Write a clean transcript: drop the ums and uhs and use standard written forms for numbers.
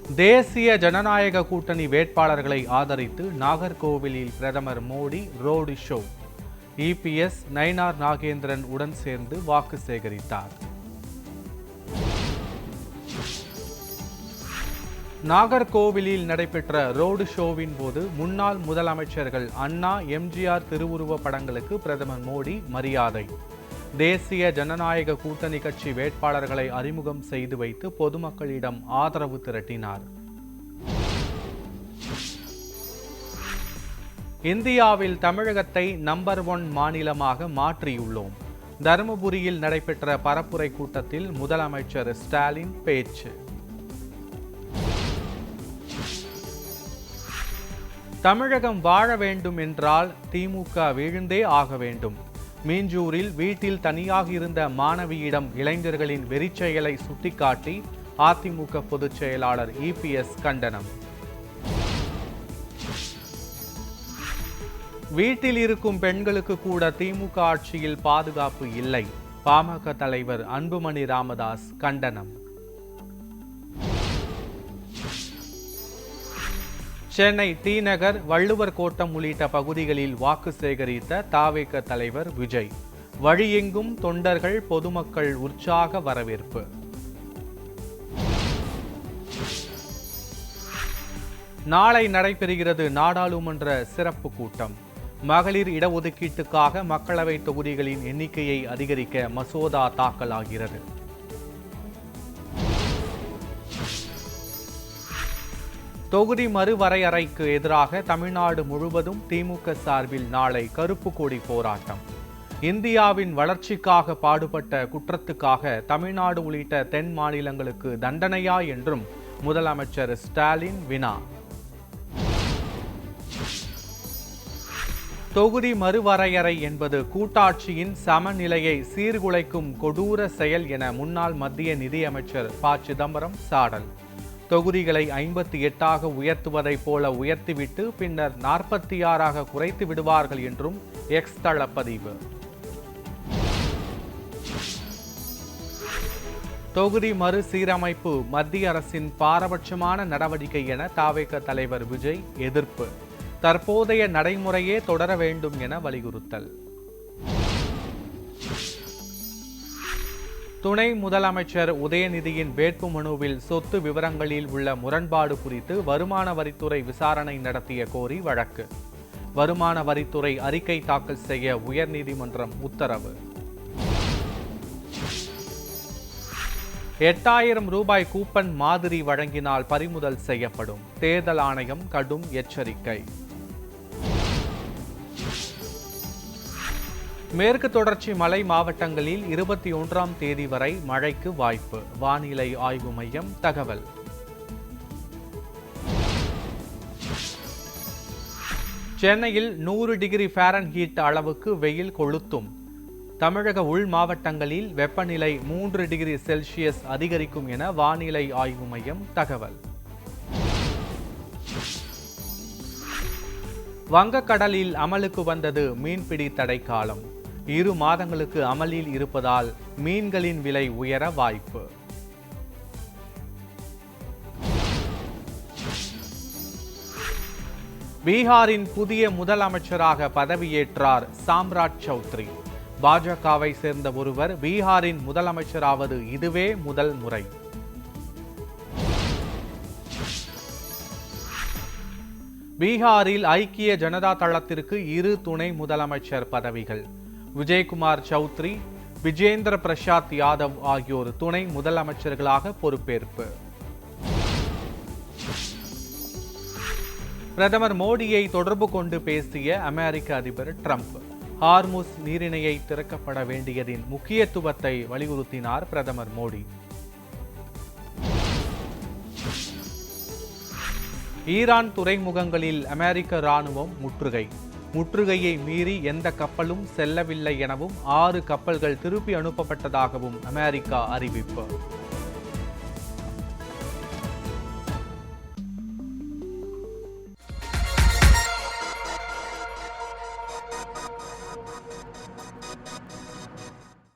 தேசிய ஜனநாயக கூட்டணி வேட்பாளர்களை ஆதரித்து நாகர்கோவிலில் பிரதமர் Modi road show. EPS Nainar Nagendran உடன் சேர்ந்து வாக்கு சேகரித்தார். நாகர்கோவிலில் நடைபெற்ற ரோடு ஷோவின் போது முன்னாள் முதலமைச்சர்கள் அண்ணா, எம்ஜிஆர் திருவுருவ படங்களுக்கு பிரதமர் மோடி மரியாதை. தேசிய ஜனநாயக கூட்டணி கட்சி வேட்பாளர்களை அறிமுகம் செய்து வைத்து பொதுமக்களிடம் ஆதரவு திரட்டினார். இந்தியாவில் தமிழகத்தை நம்பர் 1 மாநிலமாக மாற்றியுள்ளோம். தருமபுரியில் நடைபெற்ற பரப்புரை கூட்டத்தில் முதலமைச்சர் ஸ்டாலின் பேச்சு. தமிழகம் வாழ வேண்டும் என்றால் திமுக வீழ்ந்தே ஆக வேண்டும். மீஞ்சூரில் வீட்டில் தனியாக இருந்த மாணவியிடம் இளைஞர்களின் வெறிச்செயலை சுட்டிக்காட்டி அதிமுக பொதுச் செயலாளர் இபிஎஸ் கண்டனம். வீட்டில் இருக்கும் பெண்களுக்கு கூட திமுக ஆட்சியில் பாதுகாப்பு இல்லை. பாமக தலைவர் அன்புமணி ராமதாஸ் கண்டனம். சென்னை டி நகர், வள்ளுவர் கோட்டம் உள்ளிட்ட பகுதிகளில் வாக்கு சேகரித்த தாவேக தலைவர் விஜய். வழியெங்கும் தொண்டர்கள், பொதுமக்கள் உற்சாக வரவேற்பு. நாளை நடைபெறுகிறது நாடாளுமன்ற சிறப்பு கூட்டம். மகளிர் இடஒதுக்கீட்டுக்காக மக்களவை தொகுதிகளின் எண்ணிக்கையை அதிகரிக்க மசோதா தாக்கலாகிறது. தொகுதி மறுவரையறைக்கு எதிராக தமிழ்நாடு முழுவதும் திமுக சார்பில் நாளை கருப்பு கொடி போராட்டம். இந்தியாவின் வளர்ச்சிக்காக பாடுபட்ட குற்றத்துக்காக தமிழ்நாடு உள்ளிட்ட தென் மாநிலங்களுக்கு தண்டனையா என்றும் முதலமைச்சர் ஸ்டாலின் வினா. தொகுதி மறுவரையறை என்பது கூட்டாட்சியின் சமநிலையை சீர்குலைக்கும் கொடூர செயல் என முன்னாள் மத்திய நிதியமைச்சர் ப. சிதம்பரம் சாடல். தொகுதிகளை 58ஆக உயர்த்துவதைப் போல உயர்த்திவிட்டு பின்னர் 46ஆக குறைத்து விடுவார்கள் என்றும் எக்ஸ் தளப்பதிவு. தொகுதி மறுசீரமைப்பு மத்திய அரசின் பாரபட்சமான நடவடிக்கை என தாவேக தலைவர் விஜய் எதிர்ப்பு. தற்போதைய நடைமுறையே தொடர வேண்டும் என வலியுறுத்தல். துணை முதலமைச்சர் உதயநிதியின் வேட்புமனுவில் சொத்து விவரங்களில் உள்ள முரண்பாடு குறித்து வருமான வரித்துறை விசாரணை நடத்திய கோரி வழக்கு. வருமான வரித்துறை அறிக்கை தாக்கல் செய்ய உயர்நீதிமன்றம் உத்தரவு. 8000 ரூபாய் கூப்பன் மாதிரி வழங்கினால் பறிமுதல் செய்யப்படும். தேர்தல் ஆணையம் கடும் எச்சரிக்கை. மேற்கு தொடர்ச்சி மலை மாவட்டங்களில் 21ஆம் தேதி வரை மழைக்கு வாய்ப்பு. வானிலை ஆய்வு மையம் தகவல். சென்னையில் 100 டிகிரி ஃபாரன்ஹீட் அளவுக்கு வெயில் கொளுத்தும். தமிழக உள் மாவட்டங்களில் வெப்பநிலை 3 டிகிரி செல்சியஸ் அதிகரிக்கும் என வானிலை ஆய்வு மையம் தகவல். வங்கக்கடலில் அமலுக்கு வந்தது மீன்பிடி தடை காலம். 2 மாதங்களுக்கு அமலில் இருப்பதால் மீன்களின் விலை உயர வாய்ப்பு. பீகாரின் புதிய முதலமைச்சராக பதவியேற்றார் சாம்ராட் சௌத்ரி. பாஜகவை சேர்ந்த ஒருவர் பீகாரின் முதலமைச்சராவது இதுவே முதல் முறை. பீகாரில் ஐக்கிய ஜனதா தளத்திற்கு 2 துணை முதலமைச்சர் பதவிகள். விஜய்குமார் சௌத்ரி, விஜேந்திர பிரசாத் யாதவ் ஆகியோர் துணை முதலமைச்சர்களாக பொறுப்பேற்பு. பிரதமர் மோடியை தொடர்பு கொண்டு பேசிய அமெரிக்க அதிபர் டிரம்ப். ஹார்முஸ் நீரிணையை திறக்கப்பட வேண்டியதின் முக்கியத்துவத்தை வலியுறுத்தினார் பிரதமர் மோடி. ஈரான் துறைமுகங்களில் அமெரிக்க ராணுவம் முற்றுகை. முற்றுகையை மீறி எந்த கப்பலும் செல்லவில்லை எனவும் 6 கப்பல்கள் திருப்பி அனுப்பப்பட்டதாகவும் அமெரிக்கா அறிவிப்பு.